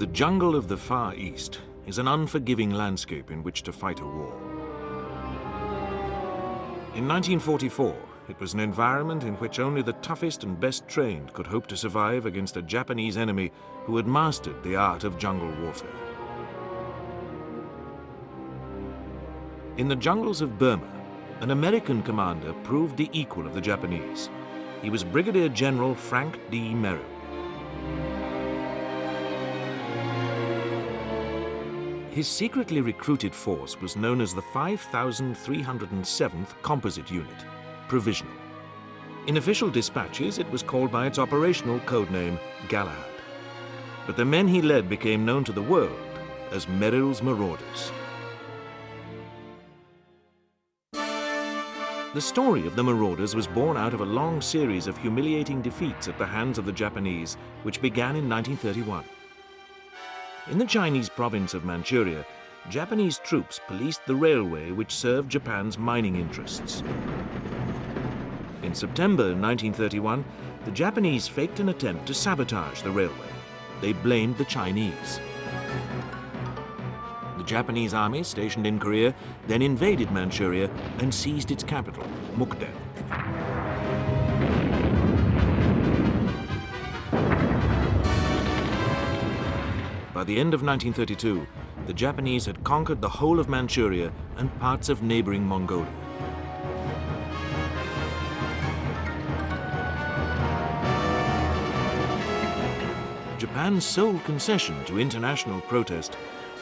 The jungle of the Far East is an unforgiving landscape in which to fight a war. In 1944, it was an environment in which only the toughest and best trained could hope to survive against a Japanese enemy who had mastered the art of jungle warfare. In the jungles of Burma, an American commander proved the equal of the Japanese. He was Brigadier General Frank D. Merrill. His secretly recruited force was known as the 5,307th Composite Unit, Provisional. In official dispatches, it was called by its operational codename Galahad. But the men he led became known to the world as Merrill's Marauders. The story of the Marauders was born out of a long series of humiliating defeats at the hands of the Japanese, which began in 1931. In the Chinese province of Manchuria, Japanese troops policed the railway which served Japan's mining interests. In September 1931, the Japanese faked an attempt to sabotage the railway. They blamed the Chinese. The Japanese army stationed in Korea then invaded Manchuria and seized its capital, Mukden. By the end of 1932, the Japanese had conquered the whole of Manchuria and parts of neighboring Mongolia. Japan's sole concession to international protest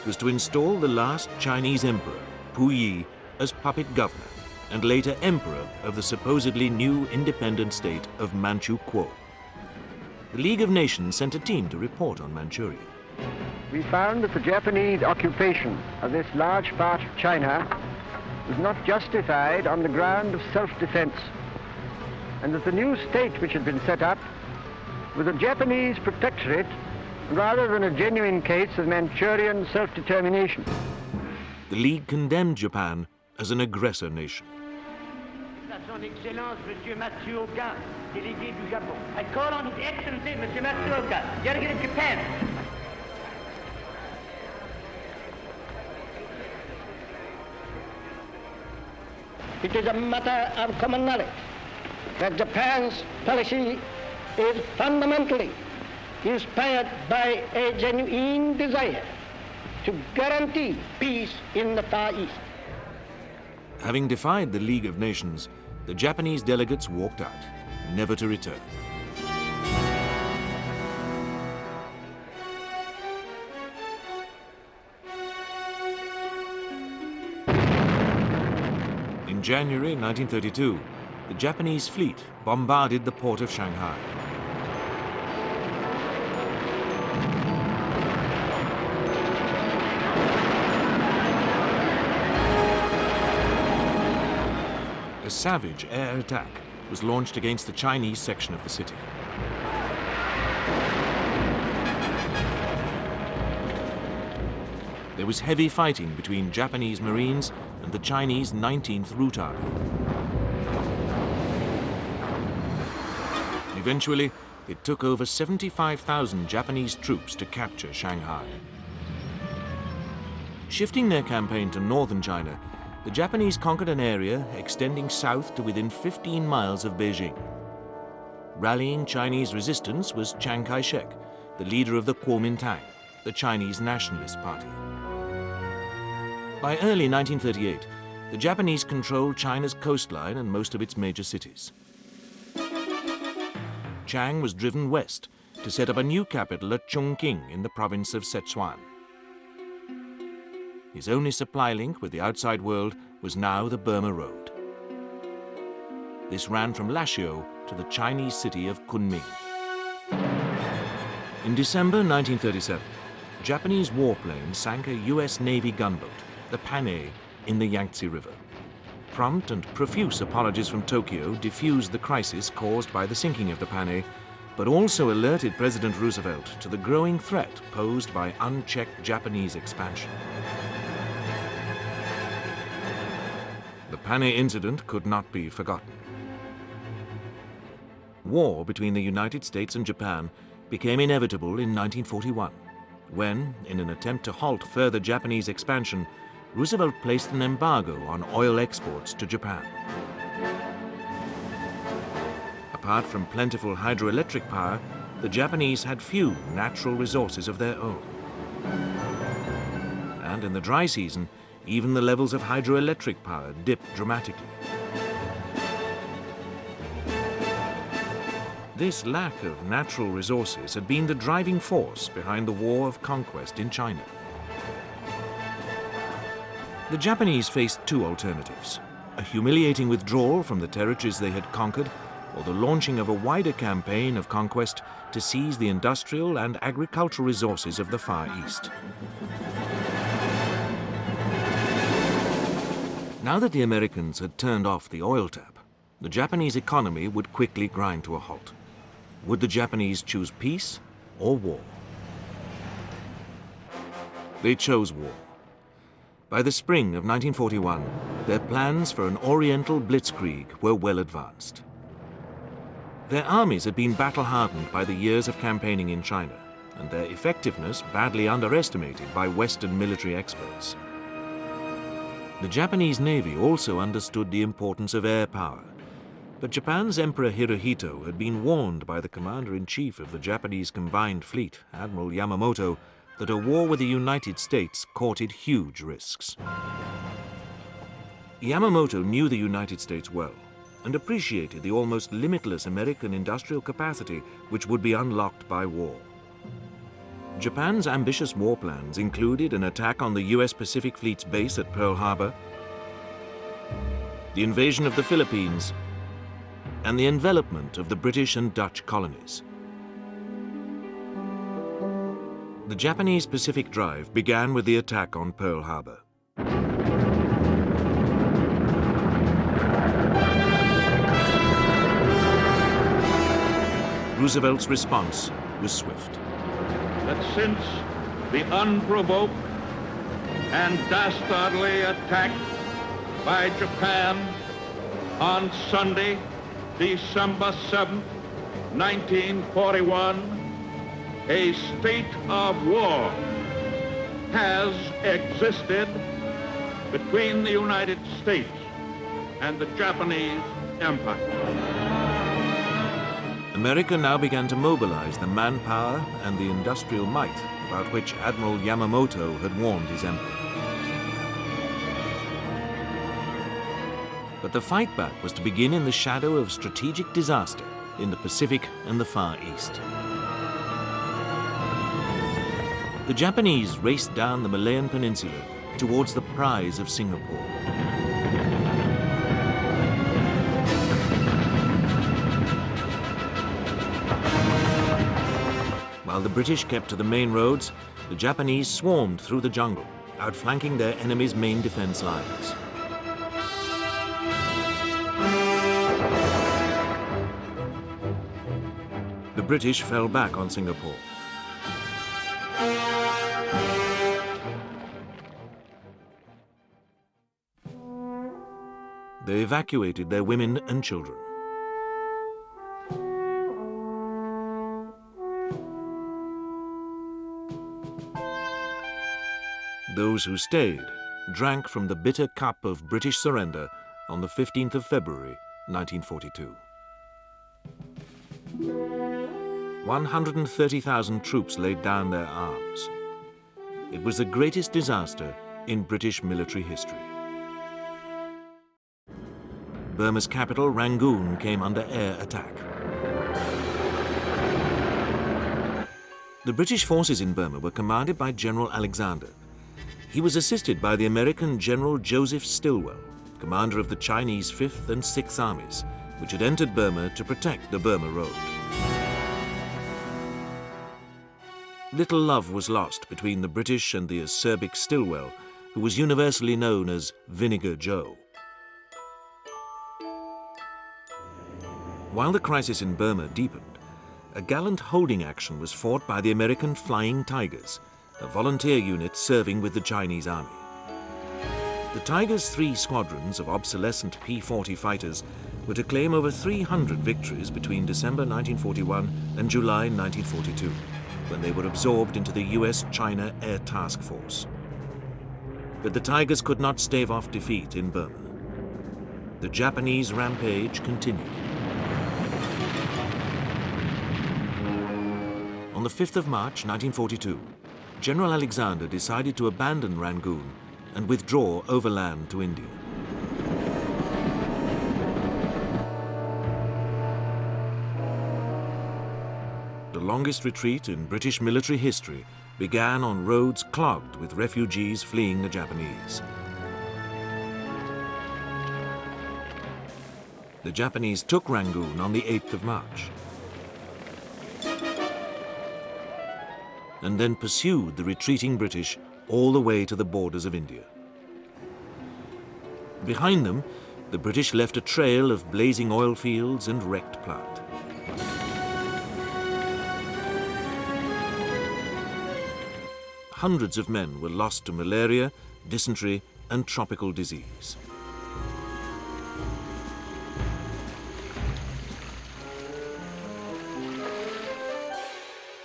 was to install the last Chinese emperor, Puyi, as puppet governor and later emperor of the supposedly new independent state of Manchukuo. The League of Nations sent a team to report on Manchuria. We found that the Japanese occupation of this large part of China was not justified on the ground of self-defense, and that the new state which had been set up was a Japanese protectorate rather than a genuine case of Manchurian self-determination. The League condemned Japan as an aggressor nation. Son Excellence, Monsieur Matsuoka, délégué du Japon. I call on His Excellency, Monsieur Matsuoka, delegate of Japan. It is a matter of common knowledge that Japan's policy is fundamentally inspired by a genuine desire to guarantee peace in the Far East. Having defied the League of Nations, the Japanese delegates walked out, never to return. In January 1932, the Japanese fleet bombarded the port of Shanghai. A savage air attack was launched against the Chinese section of the city. There was heavy fighting between Japanese Marines and the Chinese 19th Route Army. Eventually, it took over 75,000 Japanese troops to capture Shanghai. Shifting their campaign to northern China, the Japanese conquered an area extending south to within 15 miles of Beijing. Rallying Chinese resistance was Chiang Kai-shek, the leader of the Kuomintang, the Chinese Nationalist Party. By early 1938, the Japanese controlled China's coastline and most of its major cities. Chiang was driven west to set up a new capital at Chongqing in the province of Sichuan. His only supply link with the outside world was now the Burma Road. This ran from Lashio to the Chinese city of Kunming. In December 1937, Japanese warplanes sank a US Navy gunboat, the Panay, in the Yangtze River. Prompt and profuse apologies from Tokyo diffused the crisis caused by the sinking of the Panay, but also alerted President Roosevelt to the growing threat posed by unchecked Japanese expansion. The Panay incident could not be forgotten. War between the United States and Japan became inevitable in 1941. when, in an attempt to halt further Japanese expansion, Roosevelt placed an embargo on oil exports to Japan. Apart from plentiful hydroelectric power, the Japanese had few natural resources of their own. And in the dry season, even the levels of hydroelectric power dipped dramatically. This lack of natural resources had been the driving force behind the war of conquest in China. The Japanese faced two alternatives: a humiliating withdrawal from the territories they had conquered, or the launching of a wider campaign of conquest to seize the industrial and agricultural resources of the Far East. Now that the Americans had turned off the oil tap, the Japanese economy would quickly grind to a halt. Would the Japanese choose peace or war? They chose war. By the spring of 1941, their plans for an Oriental blitzkrieg were well advanced. Their armies had been battle-hardened by the years of campaigning in China, and their effectiveness badly underestimated by Western military experts. The Japanese Navy also understood the importance of air power, but Japan's Emperor Hirohito had been warned by the Commander-in-Chief of the Japanese Combined Fleet, Admiral Yamamoto, that a war with the United States courted huge risks. Yamamoto knew the United States well and appreciated the almost limitless American industrial capacity which would be unlocked by war. Japan's ambitious war plans included an attack on the US Pacific Fleet's base at Pearl Harbor, the invasion of the Philippines, and the envelopment of the British and Dutch colonies. The Japanese Pacific Drive began with the attack on Pearl Harbor. Roosevelt's response was swift. That since the unprovoked and dastardly attack by Japan on Sunday, December 7, 1941, a state of war has existed between the United States and the Japanese Empire. America now began to mobilize the manpower and the industrial might about which Admiral Yamamoto had warned his emperor. But the fight back was to begin in the shadow of strategic disaster in the Pacific and the Far East. The Japanese raced down the Malayan Peninsula towards the prize of Singapore. While the British kept to the main roads, the Japanese swarmed through the jungle, outflanking their enemy's main defense lines. The British fell back on Singapore. They evacuated their women and children. Those who stayed drank from the bitter cup of British surrender on the 15th of February, 1942. 130,000 troops laid down their arms. It was the greatest disaster in British military history. Burma's capital, Rangoon, came under air attack. The British forces in Burma were commanded by General Alexander. He was assisted by the American General Joseph Stilwell, commander of the Chinese 5th and 6th Armies, which had entered Burma to protect the Burma Road. Little love was lost between the British and the acerbic Stilwell, who was universally known as Vinegar Joe. While the crisis in Burma deepened, a gallant holding action was fought by the American Flying Tigers, a volunteer unit serving with the Chinese Army. The Tigers' 3 squadrons of obsolescent P-40 fighters were to claim over 300 victories between December 1941 and July 1942. when they were absorbed into the US-China Air Task Force. But the Tigers could not stave off defeat in Burma. The Japanese rampage continued. On the 5th of March 1942, General Alexander decided to abandon Rangoon and withdraw overland to India. The longest retreat in British military history began on roads clogged with refugees fleeing the Japanese. The Japanese took Rangoon on the 8th of March and then pursued the retreating British all the way to the borders of India. Behind them, the British left a trail of blazing oil fields and wrecked plant. Hundreds of men were lost to malaria, dysentery, and tropical disease.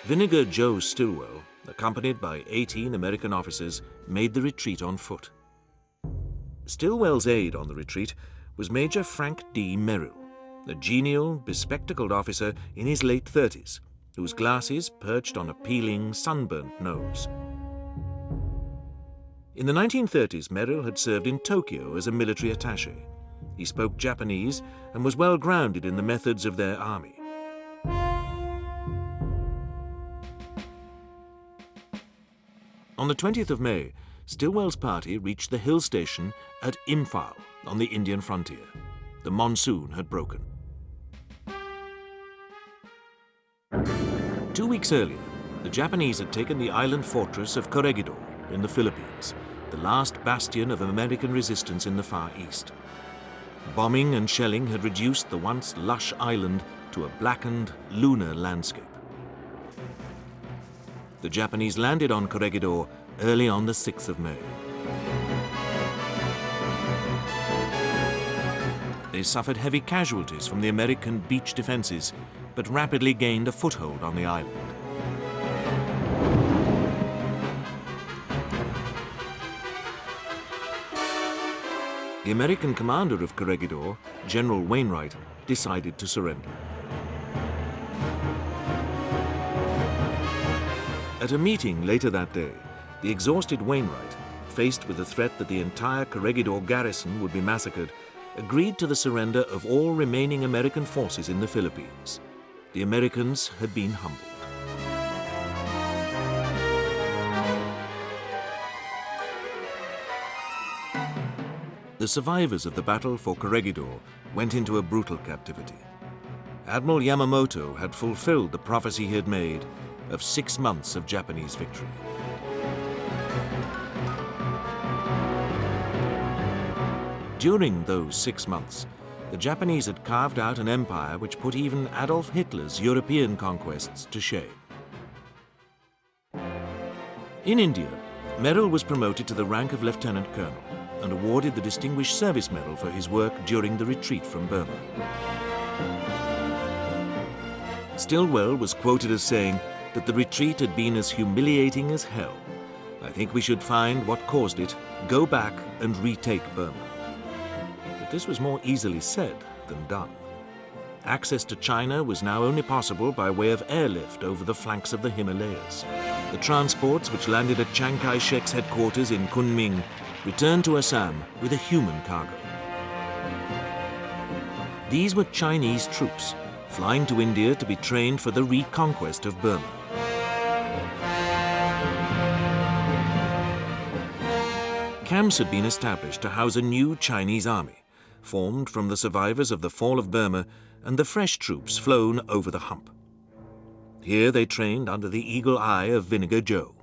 Vinegar Joe Stilwell, accompanied by 18 American officers, made the retreat on foot. Stilwell's aide on the retreat was Major Frank D. Merrill, a genial, bespectacled officer in his late 30s, whose glasses perched on a peeling, sunburnt nose. In the 1930s, Merrill had served in Tokyo as a military attaché. He spoke Japanese and was well grounded in the methods of their army. On the 20th of May, Stilwell's party reached the hill station at Imphal on the Indian frontier. The monsoon had broken. 2 weeks earlier, the Japanese had taken the island fortress of Corregidor in the Philippines, the last bastion of American resistance in the Far East. Bombing and shelling had reduced the once lush island to a blackened, lunar landscape. The Japanese landed on Corregidor early on the 6th of May. They suffered heavy casualties from the American beach defenses, but rapidly gained a foothold on the island. The American commander of Corregidor, General Wainwright, decided to surrender. At a meeting later that day, the exhausted Wainwright, faced with the threat that the entire Corregidor garrison would be massacred, agreed to the surrender of all remaining American forces in the Philippines. The Americans had been humbled. The survivors of the battle for Corregidor went into a brutal captivity. Admiral Yamamoto had fulfilled the prophecy he had made of 6 months of Japanese victory. During those 6 months, the Japanese had carved out an empire which put even Adolf Hitler's European conquests to shame. In India, Merrill was promoted to the rank of lieutenant colonel and awarded the Distinguished Service Medal for his work during the retreat from Burma. Stillwell was quoted as saying that the retreat had been as humiliating as hell. I think we should find what caused it, go back and retake Burma. But this was more easily said than done. Access to China was now only possible by way of airlift over the flanks of the Himalayas. The transports which landed at Chiang Kai-shek's headquarters in Kunming returned to Assam with a human cargo. These were Chinese troops flying to India to be trained for the reconquest of Burma. Camps had been established to house a new Chinese army, formed from the survivors of the fall of Burma and the fresh troops flown over the hump. Here they trained under the eagle eye of Vinegar Joe.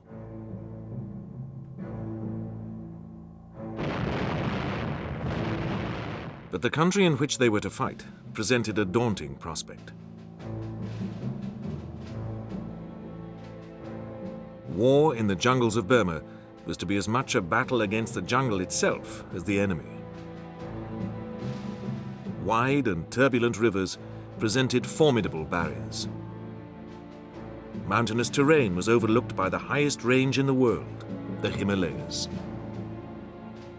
But the country in which they were to fight presented a daunting prospect. War in the jungles of Burma was to be as much a battle against the jungle itself as the enemy. Wide and turbulent rivers presented formidable barriers. mountainous terrain was overlooked by the highest range in the world, the Himalayas.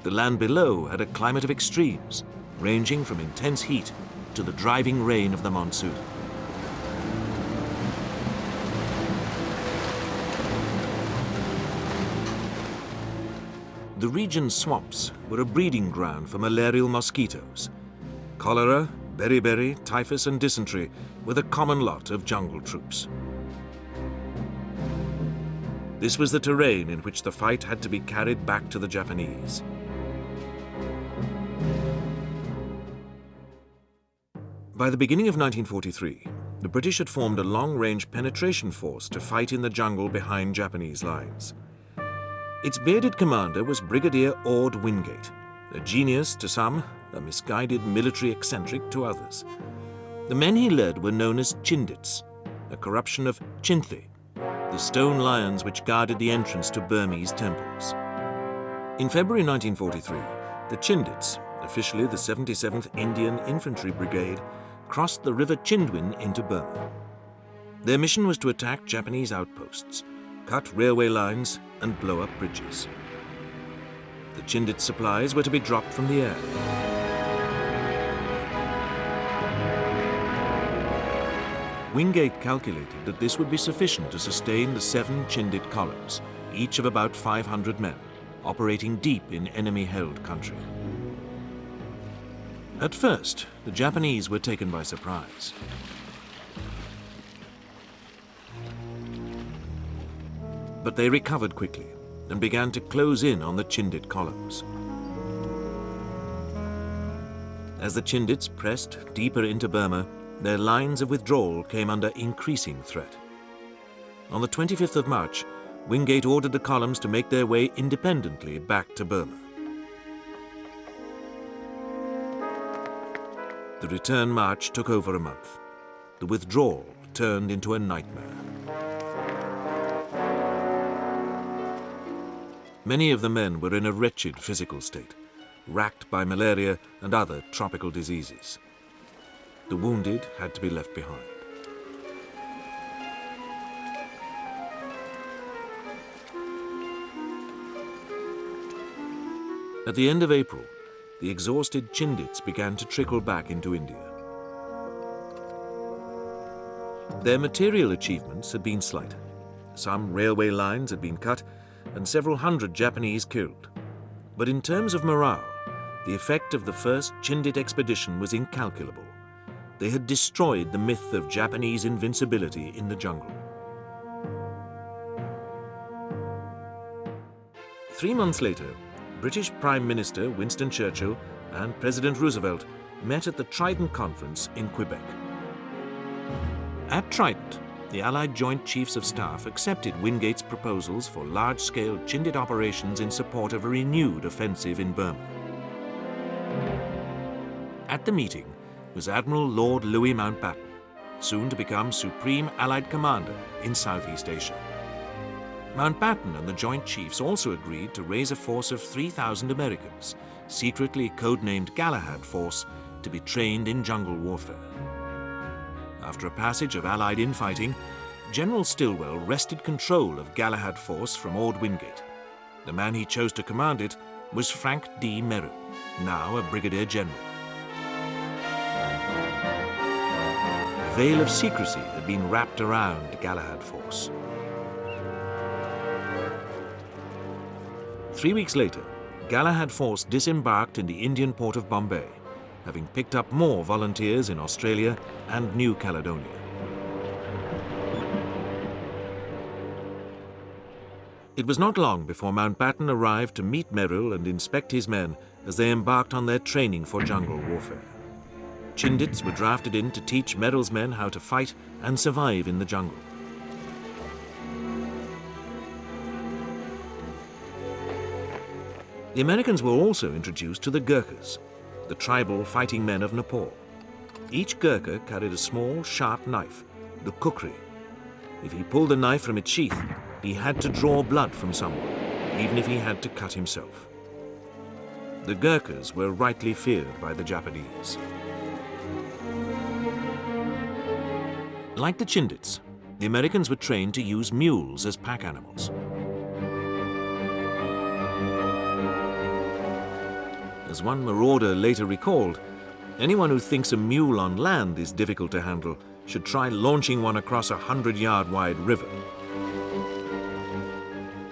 The land below had a climate of extremes, ranging from intense heat to the driving rain of the monsoon. The region's swamps were a breeding ground for malarial mosquitoes. Cholera, beriberi, typhus and dysentery were the common lot of jungle troops. This was the terrain in which the fight had to be carried back to the Japanese. By the beginning of 1943, the British had formed a long-range penetration force to fight in the jungle behind Japanese lines. Its bearded commander was Brigadier Ord Wingate, a genius to some, a misguided military eccentric to others. The men he led were known as Chindits, a corruption of Chinthi, the stone lions which guarded the entrance to Burmese temples. In February 1943, the Chindits, officially the 77th Indian Infantry Brigade, crossed the River Chindwin into Burma. Their mission was to attack Japanese outposts, cut railway lines and blow up bridges. The Chindit supplies were to be dropped from the air. Wingate calculated that this would be sufficient to sustain the 7 Chindit columns, each of about 500 men, operating deep in enemy-held country. At first, the Japanese were taken by surprise. But they recovered quickly and began to close in on the Chindit columns. As the Chindits pressed deeper into Burma, their lines of withdrawal came under increasing threat. On the 25th of March, Wingate ordered the columns to make their way independently back to Burma. The return march took over a month. The withdrawal turned into a nightmare. Many of the men were in a wretched physical state, racked by malaria and other tropical diseases. The wounded had to be left behind. At the end of April, the exhausted Chindits began to trickle back into India. Their material achievements had been slight. Some railway lines had been cut and several hundred Japanese killed. But in terms of morale, the effect of the first Chindit expedition was incalculable. They had destroyed the myth of Japanese invincibility in the jungle. 3 months later, British Prime Minister Winston Churchill and President Roosevelt met at the Trident Conference in Quebec. At Trident, the Allied Joint Chiefs of Staff accepted Wingate's proposals for large-scale Chindit operations in support of a renewed offensive in Burma. At the meeting was Admiral Lord Louis Mountbatten, soon to become Supreme Allied Commander in Southeast Asia. Mountbatten and the Joint Chiefs also agreed to raise a force of 3,000 Americans, secretly codenamed Galahad Force, to be trained in jungle warfare. After a passage of Allied infighting, General Stilwell wrested control of Galahad Force from Ord Wingate. The man he chose to command it was Frank D. Merrill, now a Brigadier General. A veil of secrecy had been wrapped around Galahad Force. 3 weeks later, Galahad Force disembarked in the Indian port of Bombay, having picked up more volunteers in Australia and New Caledonia. It was not long before Mountbatten arrived to meet Merrill and inspect his men as they embarked on their training for jungle warfare. Chindits were drafted in to teach Merrill's men how to fight and survive in the jungle. The Americans were also introduced to the Gurkhas, the tribal fighting men of Nepal. Each Gurkha carried a small, sharp knife, the kukri. If he pulled the knife from its sheath, he had to draw blood from someone, even if he had to cut himself. The Gurkhas were rightly feared by the Japanese. Like the Chindits, The Americans were trained to use mules as pack animals. As one marauder later recalled, anyone who thinks a mule on land is difficult to handle should try launching one across a 100-yard-wide river.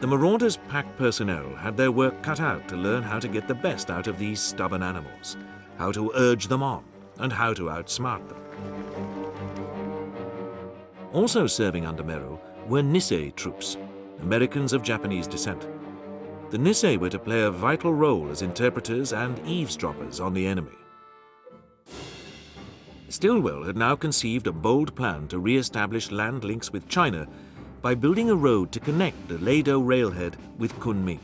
The Marauders' pack personnel had their work cut out to learn how to get the best out of these stubborn animals, how to urge them on, and how to outsmart them. Also serving under Merrill were Nisei troops, Americans of Japanese descent. The Nisei were to play a vital role as interpreters and eavesdroppers on the enemy. Stilwell had now conceived a bold plan to re-establish land links with China by building a road to connect the Lado railhead with Kunming.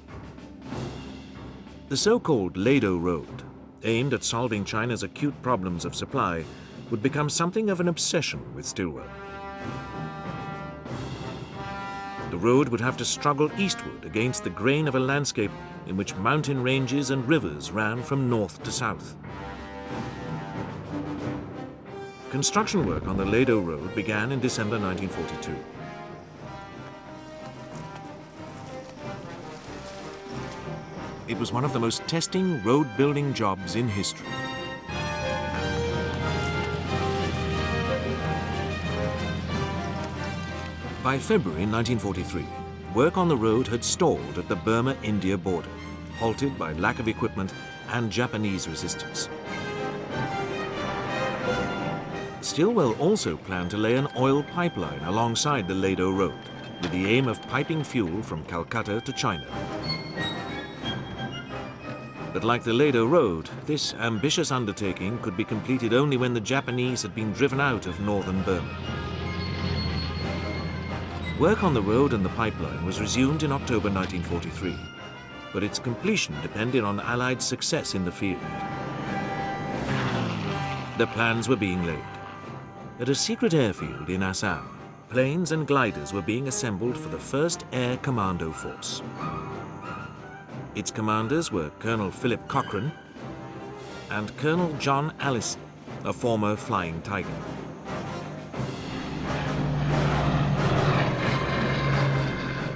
The so-called Lado Road, aimed at solving China's acute problems of supply, would become something of an obsession with Stilwell. The road would have to struggle eastward against the grain of a landscape in which mountain ranges and rivers ran from north to south. Construction work on the Lado Road began in December 1942. It was one of the most testing road-building jobs in history. By February 1943, work on the road had stalled at the Burma-India border, halted by lack of equipment and Japanese resistance. Stilwell also planned to lay an oil pipeline alongside the Lado Road, with the aim of piping fuel from Calcutta to China. But like the Lado Road, this ambitious undertaking could be completed only when the Japanese had been driven out of northern Burma. Work on the road and the pipeline was resumed in October 1943, but its completion depended on Allied success in the field. The plans were being laid. At a secret airfield in Assam, planes and gliders were being assembled for the 1st Air Commando Force. Its commanders were Colonel Philip Cochrane and Colonel John Allison, a former Flying Tiger.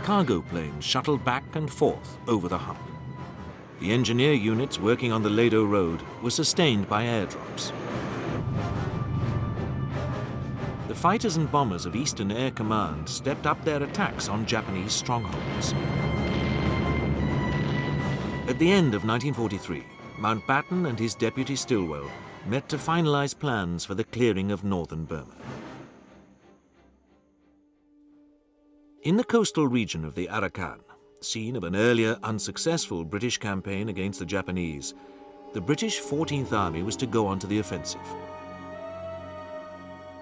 Cargo planes shuttled back and forth over the hump. The engineer units working on the Lado Road were sustained by airdrops. The fighters and bombers of Eastern Air Command stepped up their attacks on Japanese strongholds. At the end of 1943, Mountbatten and his deputy Stilwell met to finalize plans for the clearing of northern Burma. In the coastal region of the Arakan, scene of an earlier unsuccessful British campaign against the Japanese, the British 14th Army was to go on to the offensive.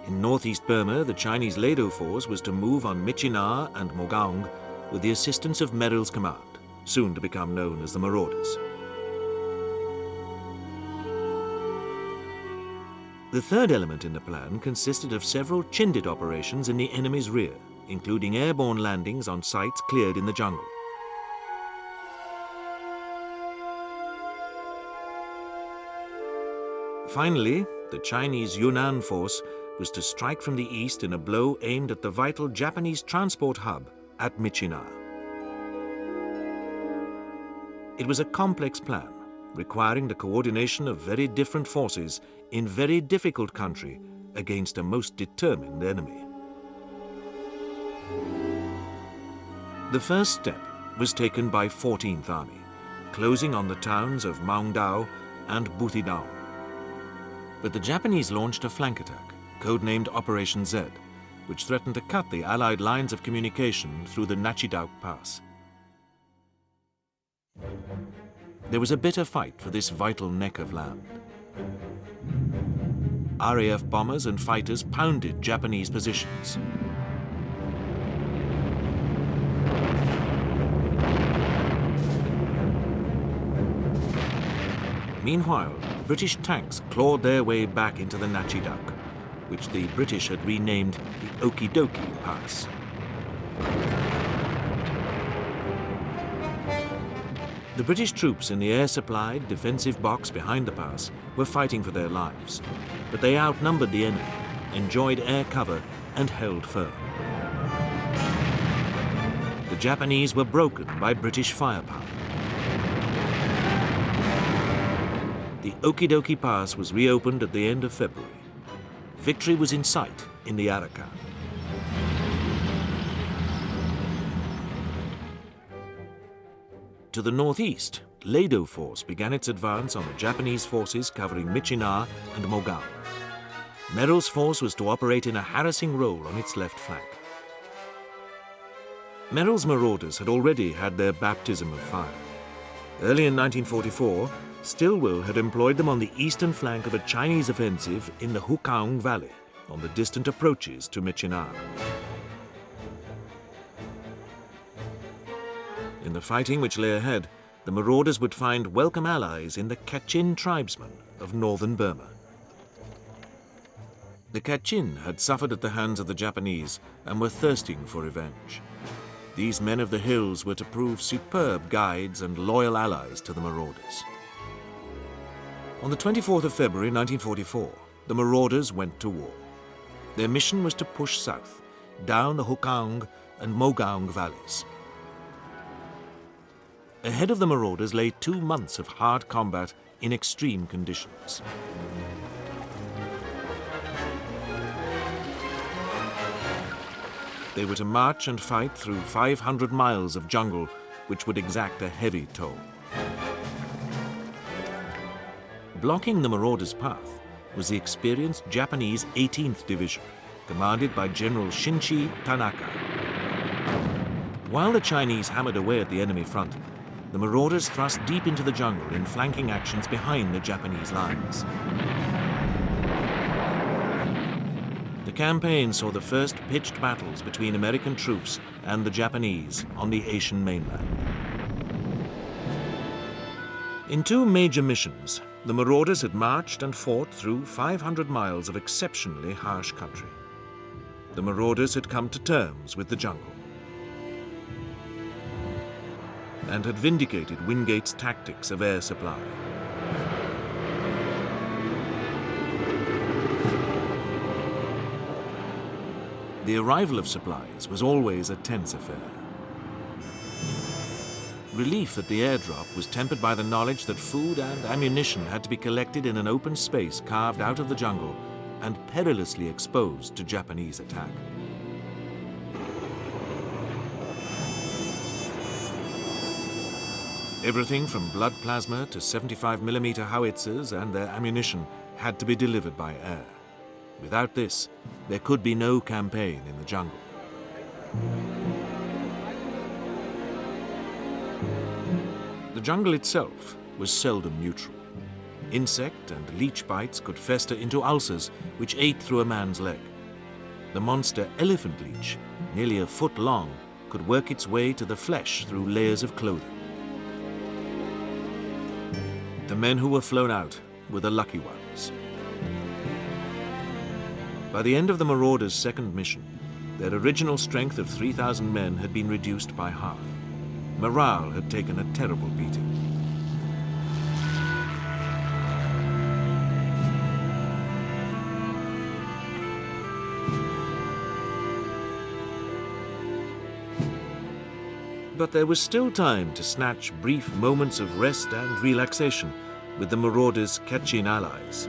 In northeast Burma, the Chinese Lado Force was to move on Myitkyina and Mogaung with the assistance of Merrill's command, soon to become known as the Marauders. The third element in the plan consisted of several Chindit operations in the enemy's rear, including airborne landings on sites cleared in the jungle. Finally, the Chinese Yunnan force was to strike from the east in a blow aimed at the vital Japanese transport hub at Myitkyina. It was a complex plan, requiring the coordination of very different forces in very difficult country against a most determined enemy. The first step was taken by 14th Army, closing on the towns of Maungdao and Buthidaung. But the Japanese launched a flank attack, codenamed Operation Z, which threatened to cut the Allied lines of communication through the Nachidauk Pass. There was a bitter fight for this vital neck of land. RAF bombers and fighters pounded Japanese positions. Meanwhile, British tanks clawed their way back into the Nachidauk, which the British had renamed the Okidoki Pass. The British troops in the air-supplied defensive box behind the pass were fighting for their lives, but they outnumbered the enemy, enjoyed air cover, and held firm. the Japanese were broken by British firepower. The Okidoki Pass was reopened at the end of February. Victory was in sight in the Arakan. To the northeast, Lado Force began its advance on the Japanese forces covering Myitkyina and Mogaon. Merrill's force was to operate in a harassing role on its left flank. Merrill's Marauders had already had their baptism of fire. Early in 1944, Stilwell had employed them on the eastern flank of a Chinese offensive in the Hukaung Valley, on the distant approaches to Myitkyina. In the fighting which lay ahead, the Marauders would find welcome allies in the Kachin tribesmen of northern Burma. The Kachin had suffered at the hands of the Japanese and were thirsting for revenge. These men of the hills were to prove superb guides and loyal allies to the Marauders. On the 24th of February 1944, the Marauders went to war. Their mission was to push south, down the Hukaung and Mogaon valleys. Ahead of the Marauders lay 2 months of hard combat in extreme conditions. They were to march and fight through 500 miles of jungle, which would exact a heavy toll. Blocking the Marauders' path was the experienced Japanese 18th Division, commanded by General Shinchi Tanaka. While the Chinese hammered away at the enemy front, the Marauders thrust deep into the jungle in flanking actions behind the Japanese lines. The campaign saw the first pitched battles between American troops and the Japanese on the Asian mainland. In 2 major missions, the Marauders had marched and fought through 500 miles of exceptionally harsh country. The Marauders had come to terms with the jungle and had vindicated Wingate's tactics of air supply. The arrival of supplies was always a tense affair. Relief at the airdrop was tempered by the knowledge that food and ammunition had to be collected in an open space carved out of the jungle and perilously exposed to Japanese attack. Everything from blood plasma to 75mm howitzers and their ammunition had to be delivered by air. Without this, there could be no campaign in the jungle. The jungle itself was seldom neutral. Insect and leech bites could fester into ulcers which ate through a man's leg. The monster elephant leech, nearly a foot long, could work its way to the flesh through layers of clothing. The men who were flown out were the lucky ones. By the end of the Marauders' second mission, their original strength of 3,000 men had been reduced by half. Morale had taken a terrible beating. But there was still time to snatch brief moments of rest and relaxation with the Marauders' Kachin allies.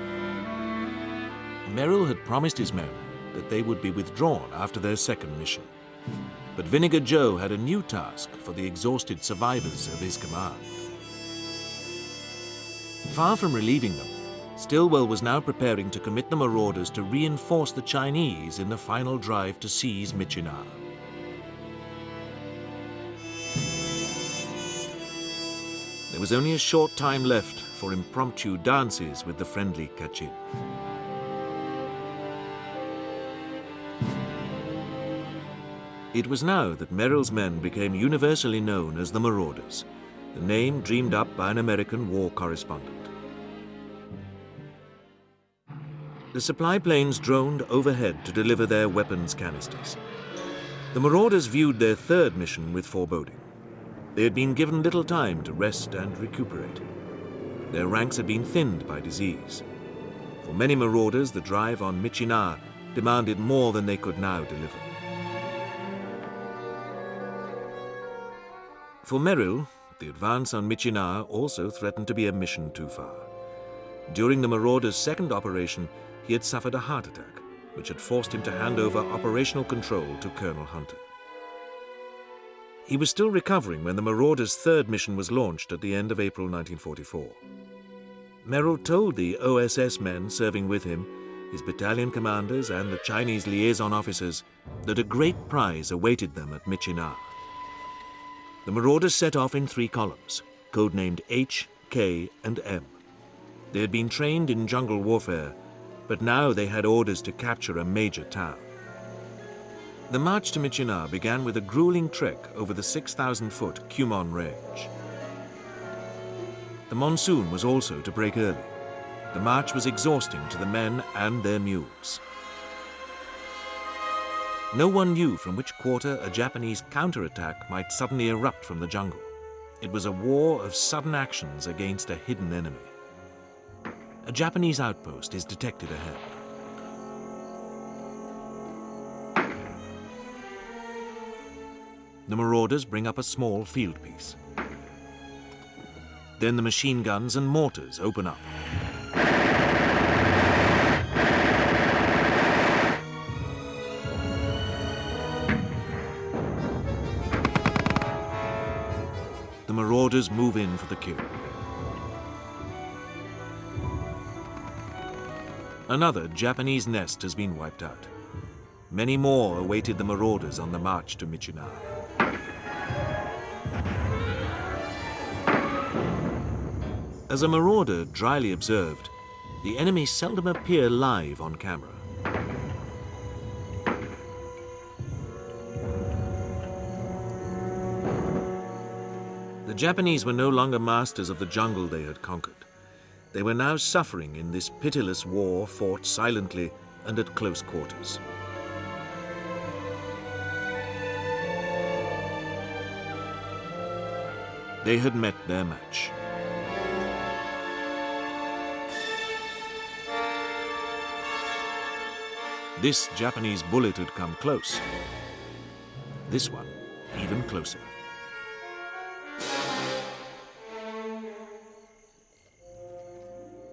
Merrill had promised his men that they would be withdrawn after their second mission. But Vinegar Joe had a new task for the exhausted survivors of his command. Far from relieving them, Stilwell was now preparing to commit the Marauders to reinforce the Chinese in the final drive to seize Myitkyina. There was only a short time left for impromptu dances with the friendly Kachin. It was now that Merrill's men became universally known as the Marauders, the name dreamed up by an American war correspondent. The supply planes droned overhead to deliver their weapons canisters. The Marauders viewed their third mission with foreboding. They had been given little time to rest and recuperate. Their ranks had been thinned by disease. For many Marauders, the drive on Myitkyina demanded more than they could now deliver. For Merrill, the advance on Myitkyina also threatened to be a mission too far. During the Marauders' second operation, he had suffered a heart attack, which had forced him to hand over operational control to Colonel Hunter. He was still recovering when the Marauders' third mission was launched at the end of April 1944. Merrill told the OSS men serving with him, his battalion commanders and the Chinese liaison officers, that a great prize awaited them at Myitkyina. The Marauders set off in 3 columns, codenamed H, K, and M. They had been trained in jungle warfare, but now they had orders to capture a major town. The march to Myitkyina began with a grueling trek over the 6,000-foot Kumon Range. The monsoon was also to break early. The march was exhausting to the men and their mules. No one knew from which quarter a Japanese counterattack might suddenly erupt from the jungle. It was a war of sudden actions against a hidden enemy. A Japanese outpost is detected ahead. The Marauders bring up a small field piece. Then the machine guns and mortars open up. The Marauders move in for the kill. Another Japanese nest has been wiped out. Many more awaited the Marauders on the march to Myitkyina. As a marauder dryly observed, the enemy seldom appear live on camera. The Japanese were no longer masters of the jungle they had conquered. They were now suffering in this pitiless war fought silently and at close quarters. They had met their match. This Japanese bullet had come close. This one, even closer.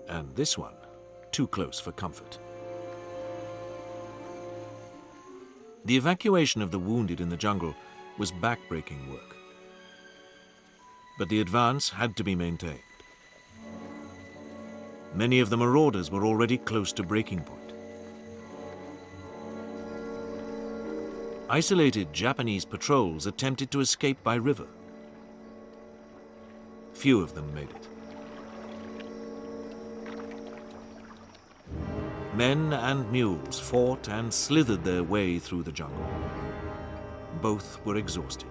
And this one, too close for comfort. The evacuation of the wounded in the jungle was back-breaking work. But the advance had to be maintained. Many of the Marauders were already close to breaking point. Isolated Japanese patrols attempted to escape by river. Few of them made it. Men and mules fought and slithered their way through the jungle. Both were exhausted.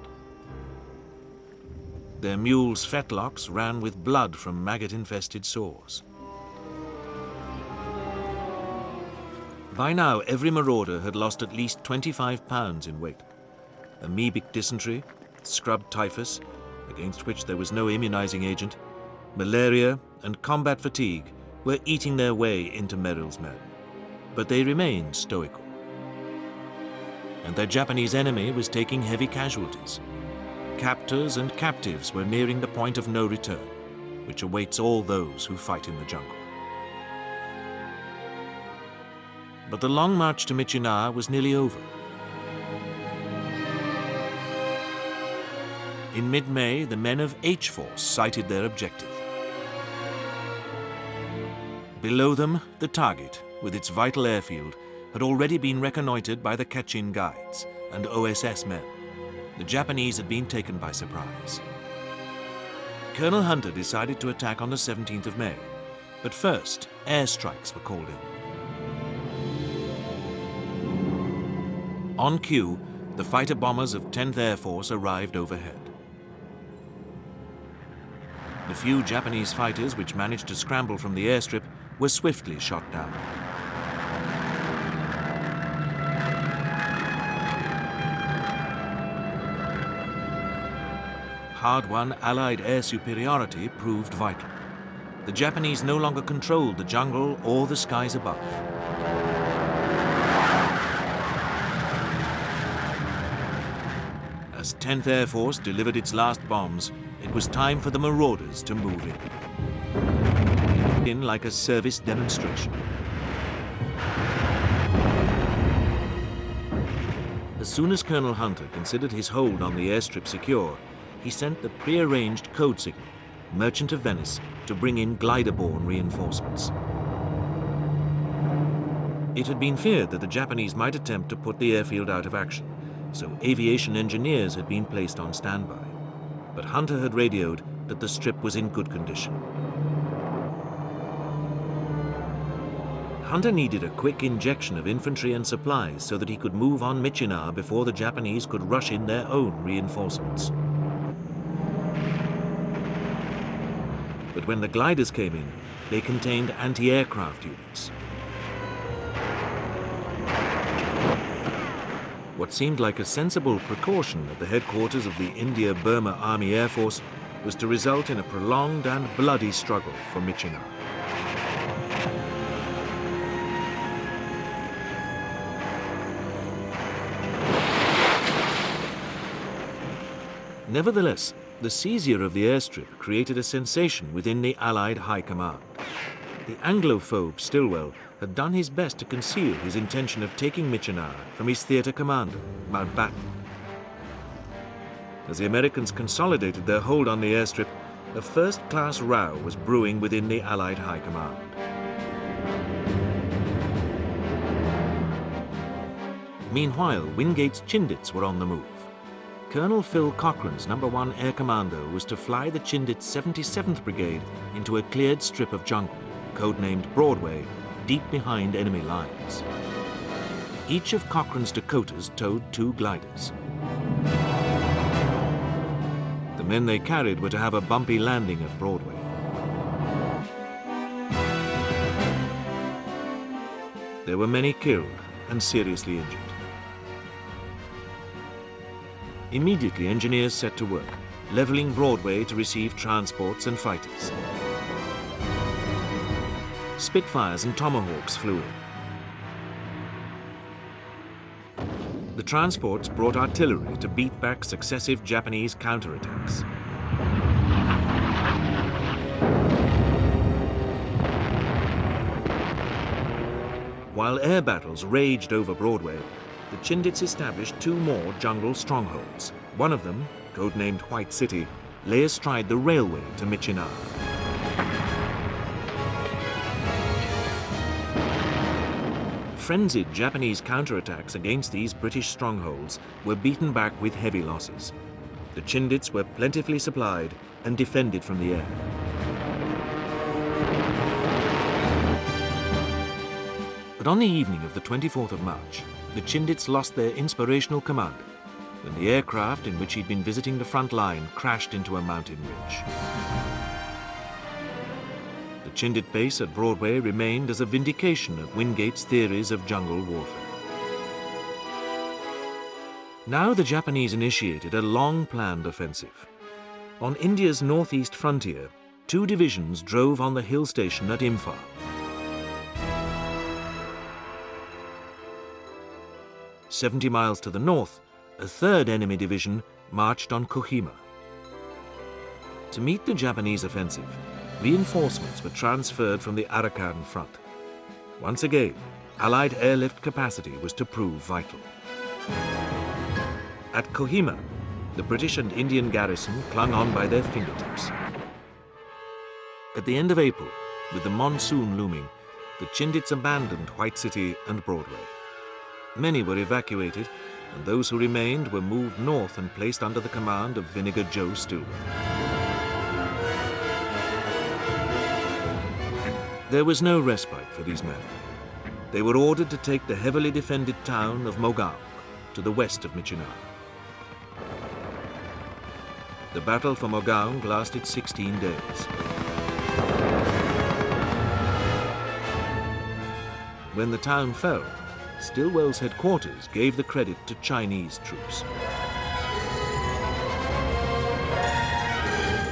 Their mules' fetlocks ran with blood from maggot-infested sores. By now, every marauder had lost at least 25 pounds in weight. Amoebic dysentery, scrub typhus, against which there was no immunizing agent, malaria, and combat fatigue were eating their way into Merrill's men. But they remained stoical. And their Japanese enemy was taking heavy casualties. Captors and captives were nearing the point of no return, which awaits all those who fight in the jungle. But the long march to Myitkyina was nearly over. In mid-May, the men of H Force sighted their objective. Below them, the target, with its vital airfield, had already been reconnoitered by the Kachin guides and OSS men. The Japanese had been taken by surprise. Colonel Hunter decided to attack on the 17th of May, but first, airstrikes were called in. On cue, the fighter bombers of 10th Air Force arrived overhead. The few Japanese fighters which managed to scramble from the airstrip were swiftly shot down. Hard-won Allied air superiority proved vital. The Japanese no longer controlled the jungle or the skies above. As 10th Air Force delivered its last bombs, it was time for the Marauders to move in like a service demonstration. As soon as Colonel Hunter considered his hold on the airstrip secure, he sent the prearranged code signal, Merchant of Venice, to bring in glider-borne reinforcements. It had been feared that the Japanese might attempt to put the airfield out of action, so aviation engineers had been placed on standby. But Hunter had radioed that the strip was in good condition. Hunter needed a quick injection of infantry and supplies so that he could move on Myitkyina before the Japanese could rush in their own reinforcements. But when the gliders came in, they contained anti-aircraft units. What seemed like a sensible precaution at the headquarters of the India-Burma Army Air Force was to result in a prolonged and bloody struggle for Myitkyina. Nevertheless, the seizure of the airstrip created a sensation within the Allied High Command. The Anglophobe Stilwell had done his best to conceal his intention of taking Myitkyina from his theatre commander, Mountbatten. As the Americans consolidated their hold on the airstrip, a first-class row was brewing within the Allied High Command. Meanwhile, Wingate's Chindits were on the move. Colonel Phil Cochrane's No. 1 Air Commando was to fly the Chindits 77th Brigade into a cleared strip of jungle, codenamed Broadway, deep behind enemy lines. Each of Cochrane's Dakotas towed 2 gliders. The men they carried were to have a bumpy landing at Broadway. There were many killed and seriously injured. Immediately, engineers set to work, leveling Broadway to receive transports and fighters. Spitfires and Tomahawks flew in. The transports brought artillery to beat back successive Japanese counterattacks. While air battles raged over Broadway, the Chindits established 2 more jungle strongholds. One of them, codenamed White City, lay astride the railway to Myitkyina. Frenzied Japanese counterattacks against these British strongholds were beaten back with heavy losses. The Chindits were plentifully supplied and defended from the air. But on the evening of the 24th of March, the Chindits lost their inspirational commander when the aircraft in which he'd been visiting the front line crashed into a mountain ridge. The Chindit base at Broadway remained as a vindication of Wingate's theories of jungle warfare. Now the Japanese initiated a long-planned offensive. On India's northeast frontier, 2 divisions drove on the hill station at Imphal. "70 miles to the north, a 3rd enemy division marched on Kohima. To meet the Japanese offensive, reinforcements were transferred from the Arakan front. Once again, Allied airlift capacity was to prove vital. At Kohima, the British and Indian garrison clung on by their fingertips. At the end of April, with the monsoon looming, the Chindits abandoned White City and Broadway. Many were evacuated, and those who remained were moved north and placed under the command of Vinegar Joe Stilwell. There was no respite for these men. They were ordered to take the heavily defended town of Mogaung to the west of Myitkyina. The battle for Mogaung lasted 16 days. When the town fell, Stilwell's headquarters gave the credit to Chinese troops.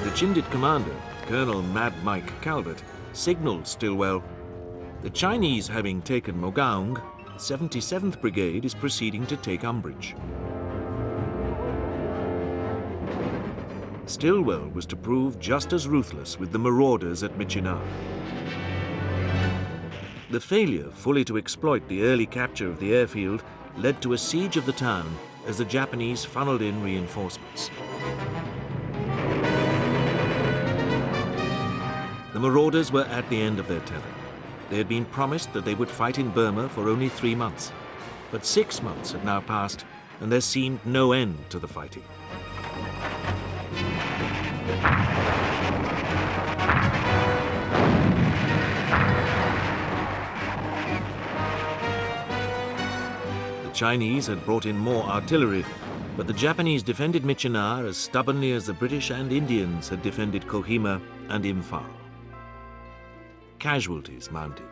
The Chindit commander, Colonel Mad Mike Calvert, signaled Stilwell, "The Chinese having taken Mogaung, the 77th Brigade is proceeding to take umbrage." Stilwell was to prove just as ruthless with the Marauders at Michinar. The failure fully to exploit the early capture of the airfield led to a siege of the town as the Japanese funneled in reinforcements. The Marauders were at the end of their tether. They had been promised that they would fight in Burma for only 3 months, but 6 months had now passed and there seemed no end to the fighting. The Chinese had brought in more artillery, but the Japanese defended Michinar as stubbornly as the British and Indians had defended Kohima and Imphal. Casualties mounted.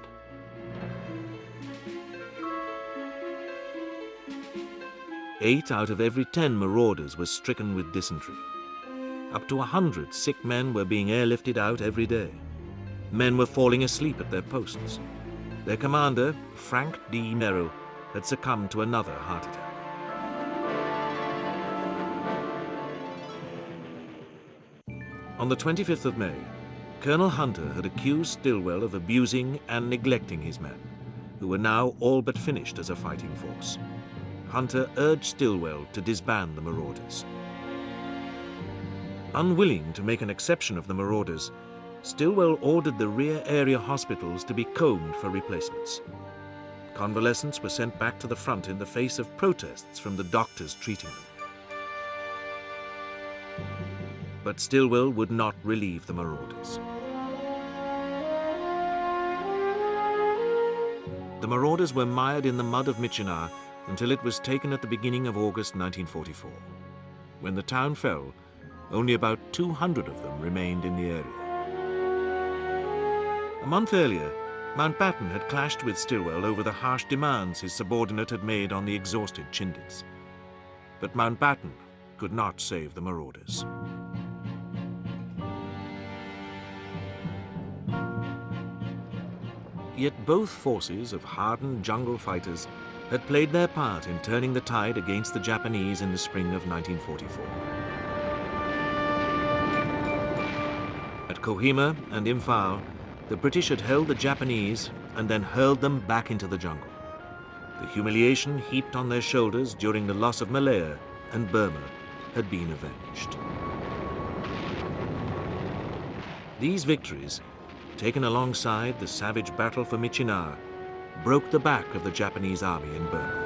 Eight out of every 10 Marauders were stricken with dysentery. Up to 100 sick men were being airlifted out every day. Men were falling asleep at their posts. Their commander, Frank D. Merrill, had succumbed to another heart attack. On the 25th of May, Colonel Hunter had accused Stilwell of abusing and neglecting his men, who were now all but finished as a fighting force. Hunter urged Stilwell to disband the Marauders. Unwilling to make an exception of the Marauders, Stilwell ordered the rear area hospitals to be combed for replacements. Convalescents were sent back to the front in the face of protests from the doctors treating them. But Stilwell would not relieve the Marauders. The Marauders were mired in the mud of Michinar until it was taken at the beginning of August 1944. When the town fell, only about 200 of them remained in the area. A month earlier, Mountbatten had clashed with Stilwell over the harsh demands his subordinate had made on the exhausted Chindits. But Mountbatten could not save the Marauders. Yet both forces of hardened jungle fighters had played their part in turning the tide against the Japanese in the spring of 1944. At Kohima and Imphal, the British had held the Japanese and then hurled them back into the jungle. The humiliation heaped on their shoulders during the loss of Malaya and Burma had been avenged. These victories, taken alongside the savage battle for Michinar, broke the back of the Japanese army in Burma.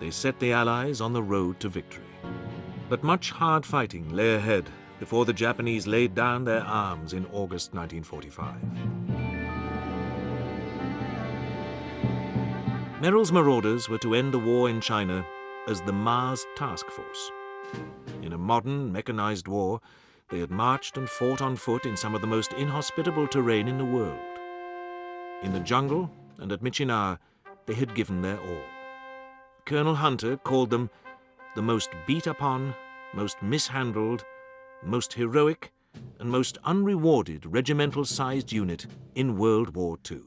They set the Allies on the road to victory. But much hard fighting lay ahead before the Japanese laid down their arms in August 1945. Merrill's Marauders were to end the war in China as the Mars Task Force. In a modern, mechanized war, they had marched and fought on foot in some of the most inhospitable terrain in the world. In the jungle and at Michinar, they had given their all. Colonel Hunter called them the most beat upon, most mishandled, most heroic, and most unrewarded regimental-sized unit in World War II.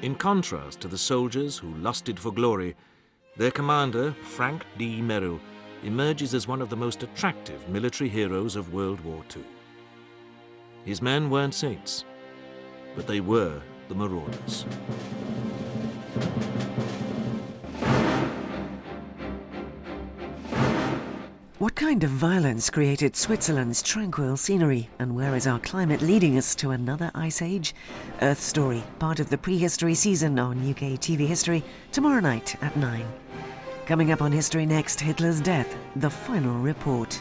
In contrast to the soldiers who lusted for glory, their commander, Frank D. Merrill, emerges as one of the most attractive military heroes of World War II. His men weren't saints, but they were the Marauders. What kind of violence created Switzerland's tranquil scenery, and where is our climate leading us to another ice age? Earth Story, part of the prehistory season on UK TV History, tomorrow night at 9. Coming up on History Next, Hitler's death, the final report.